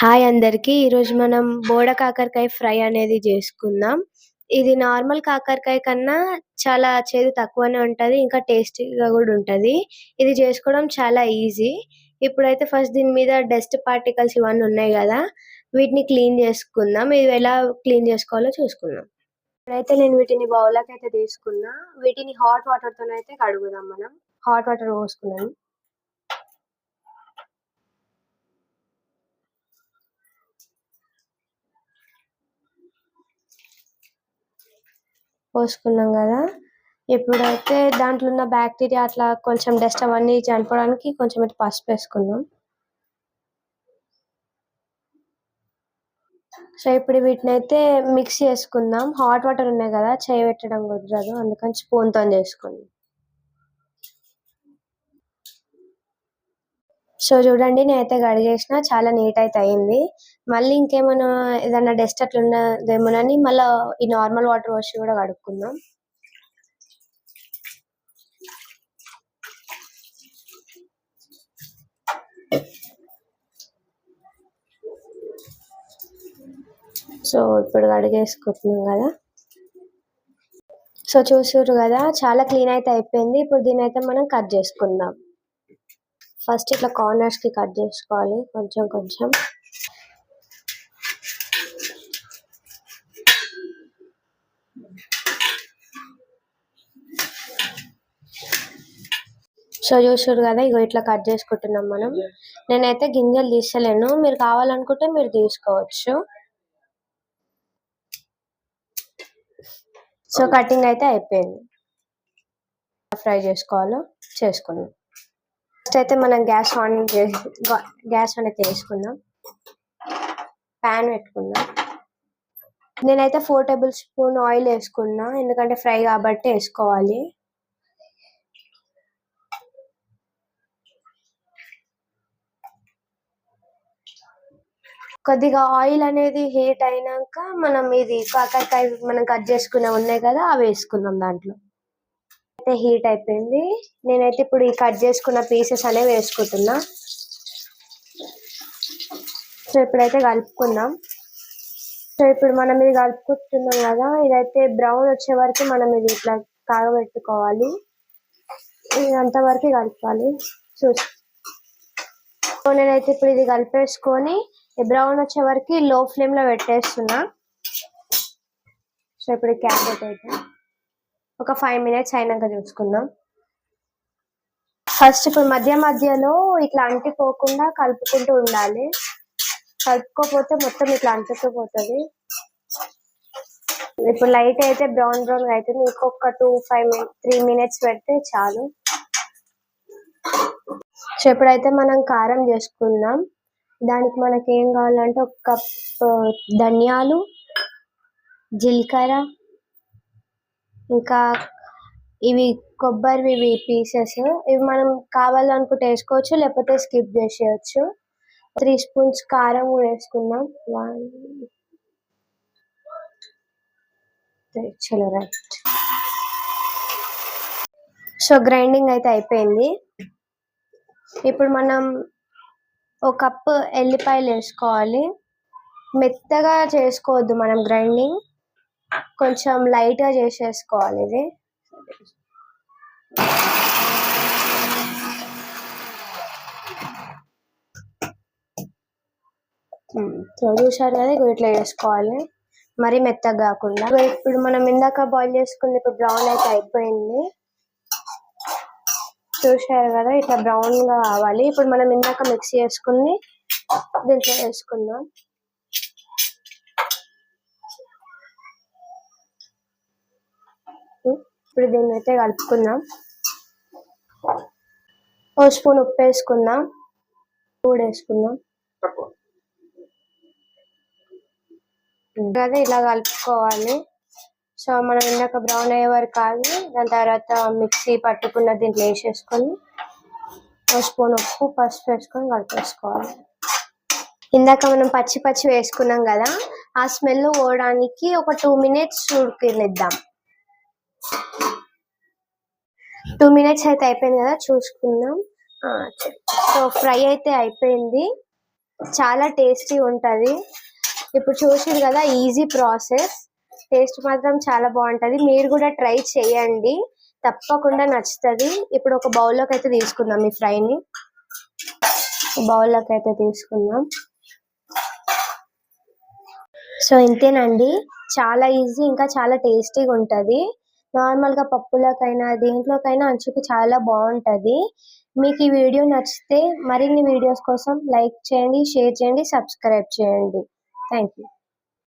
Hi అందరికి. ఈరోజు మనం బోడ కాకరకాయ ఫ్రై అనేది చేసుకుందాం. ఇది నార్మల్ కాకరకాయ కన్నా చాలా చేదు తక్కువనే ఉంటది. ఇంకా టేస్టీగా కూడా ఉంటది. ఇది చేసుకోవడం చాలా ఈజీ. ఇప్పుడైతే ఫస్ట్ దీని మీద డస్ట్ పార్టికల్స్ ఇవన్నీ ఉన్నాయి కదా, వీటిని క్లీన్ చేసుకుందాం. ఇవి ఎలా క్లీన్ చేసుకోవాలో చూసుకుందాం. ఇప్పుడైతే నేను వీటిని బౌల్లోకి అయితే తీసుకున్నా. వీటిని హాట్ వాటర్ తోనైతే కడుగుదాం. మనం హాట్ వాటర్ పోసుకున్నాం. పోసుకున్నాం కదా, ఇప్పుడైతే దాంట్లో ఉన్న బ్యాక్టీరియా అట్లా కొంచెం డస్ట్ అవన్నీ చనిపోవడానికి కొంచెం అయితే పసుపు వేసుకుందాం. సో ఇప్పుడు వీటిని అయితే మిక్స్ చేసుకుందాం. హాట్ వాటర్ ఉన్నాయి కదా, చేయి పెట్టడం కుదరదు, అందుకని స్పూన్ తో చేసుకుందాం. సో చూడండి, నేనైతే కడిగేసిన, చాలా నీట్ అయితే అయింది. మళ్ళీ ఇంకేమైనా ఏదైనా డస్ట్ అట్లా ఉన్నదేమోనని మళ్ళీ ఈ నార్మల్ వాటర్ వాష్ కూడా కడుక్కుందాం. సో ఇప్పుడు కడిగేసుకుంటున్నాం కదా. సో చూసారు కదా, చాలా క్లీన్ అయితే అయిపోయింది. ఇప్పుడు దీని అయితే మనం కట్ చేసుకుందాం. ఫస్ట్ ఇట్లా కార్నర్స్ కి కట్ చేసుకోవాలి, కొంచెం కొంచెం. సో చూసారు కదా, ఇగో ఇట్లా కట్ చేసుకుంటున్నాం మనం. నేనైతే గింజలు తీస్తలేను, మీరు కావాలనుకుంటే మీరు తీసుకోవచ్చు. సో కటింగ్ అయితే అయిపోయింది. ఫ్రై చేసుకోవాలో చేసుకుందాం. ఫస్ట్ అయితే మనం గ్యాస్ అనేది వేసుకుందాం. ప్యాన్ పెట్టుకుందాం. నేనైతే 4 టేబుల్ స్పూన్ ఆయిల్ వేసుకున్నా, ఎందుకంటే ఫ్రై కాబట్టి వేసుకోవాలి. కొద్దిగా ఆయిల్ అనేది హీట్ అయినాక మనం ఇది కాకరకాయ మనం కట్ చేసుకునే ఉన్నాయి కదా, అవి వేసుకుందాం. దాంట్లో అయితే హీట్ అయిపోయింది. నేనైతే ఇప్పుడు ఈ కట్ చేసుకున్న పీసెస్ అనేవి వేసుకుంటున్నా. సో ఇప్పుడైతే కలుపుకుందాం. సో ఇప్పుడు మనం ఇది కలుపుకుంటున్నాం కదా, ఇదైతే బ్రౌన్ వచ్చే వరకు మనం ఇది ఇట్లా కాగబెట్టుకోవాలి. ఇది అంతవరకు కలపాలి. సో నేనైతే ఇప్పుడు ఇది కలిపేసుకొని బ్రౌన్ వచ్చే వరకు లో ఫ్లేమ్ లో పెట్టేస్తున్నా. సో ఇప్పుడు క్యారెట్ అయితే ఒక 5 మినిట్స్ అయినాక చూసుకుందాం. ఫస్ట్ ఇప్పుడు మధ్య మధ్యలో ఇట్లా అంటిపోకుండా కలుపుకుంటూ ఉండాలి. కలుపుకోపోతే మొత్తం ఇట్లా అంటుకుపోతుంది. ఇప్పుడు లైట్ అయితే బ్రౌన్ బ్రౌన్ అవుతుంది. ఇంకొక 3 మినిట్స్ పెడితే చాలు. సో ఇప్పుడైతే మనం కారం చేసుకుందాం. దానికి మనకి ఏం కావాలంటే 1 కప్ ధనియాలు, జీలకర్ర, ఇంకా ఇవి కొబ్బరి పీసెస్. ఇవి మనం కావాలనుకుంటే వేసుకోవచ్చు, లేకపోతే స్కిప్ చేసేయచ్చు. 3 స్పూన్స్ కారం కూడా వేసుకుందాం. చలో రైట్. సో గ్రైండింగ్ అయితే అయిపోయింది. ఇప్పుడు మనం 1 కప్ ఎల్లిపాయలు వేసుకోవాలి. మెత్తగా చేసుకోవద్దు మనం గ్రైండింగ్, కొంచెం లైట్ గా చేసేసుకోవాలి. ఇది చూసారు కదా, ఇట్లా వేసుకోవాలి, మరీ మెత్తగా కాకుండా. ఇప్పుడు మనం ఇందాక బాయిల్ చేసుకుంది ఇప్పుడు బ్రౌన్ అయితే అయిపోయింది. చూసారు కదా, ఇట్లా బ్రౌన్ గా కావాలి. ఇప్పుడు మనం ఇందాక మిక్స్ చేసుకుని దీంట్లో వేసుకుందాం. ఇప్పుడు దీన్ని అయితే కలుపుకుందాం. 1 స్పూన్ ఉప్పు వేసుకుందాం. కూడా వేసుకుందాం. అదే ఇలా కలుపుకోవాలి. సో మనం ఇందాక బ్రౌన్ అయ్యే వరకు కాదు, దాని తర్వాత మిక్సీ పట్టుకున్న దీంట్లో వేసేసుకొని 1 స్పూన్ ఉప్పు, పసుపు వేసుకొని కలిపేసుకోవాలి. ఇందాక మనం పచ్చి వేసుకున్నాం కదా, ఆ స్మెల్ పోవడానికి ఒక 2 మినిట్స్ ఉడికిద్దాం. 2 మినిట్స్ అయితే అయిపోయింది కదా, చూసుకుందాం. సో ఫ్రై అయితే అయిపోయింది. చాలా టేస్టీ ఉంటది. ఇప్పుడు చూసిరు కదా, ఈజీ ప్రాసెస్. టేస్ట్ మాత్రం చాలా బాగుంటది. మీరు కూడా ట్రై చేయండి, తప్పకుండా నచ్చుతుంది. ఇప్పుడు ఒక బౌల్లోకి అయితే తీసుకుందాం ఈ ఫ్రైని. బౌల్లోకి అయితే తీసుకుందాం. సో ఇంతేనండి, చాలా ఈజీ, ఇంకా చాలా టేస్టీగా ఉంటది. నార్మల్ గా పప్పులకైనా దేంట్లోకైనా అంచుకి చాలా బాగుంటది. మీకు ఈ వీడియో నచ్చితే మరిన్ని వీడియోస్ కోసం లైక్ చేయండి, షేర్ చేయండి, సబ్స్క్రైబ్ చేయండి. Thank you.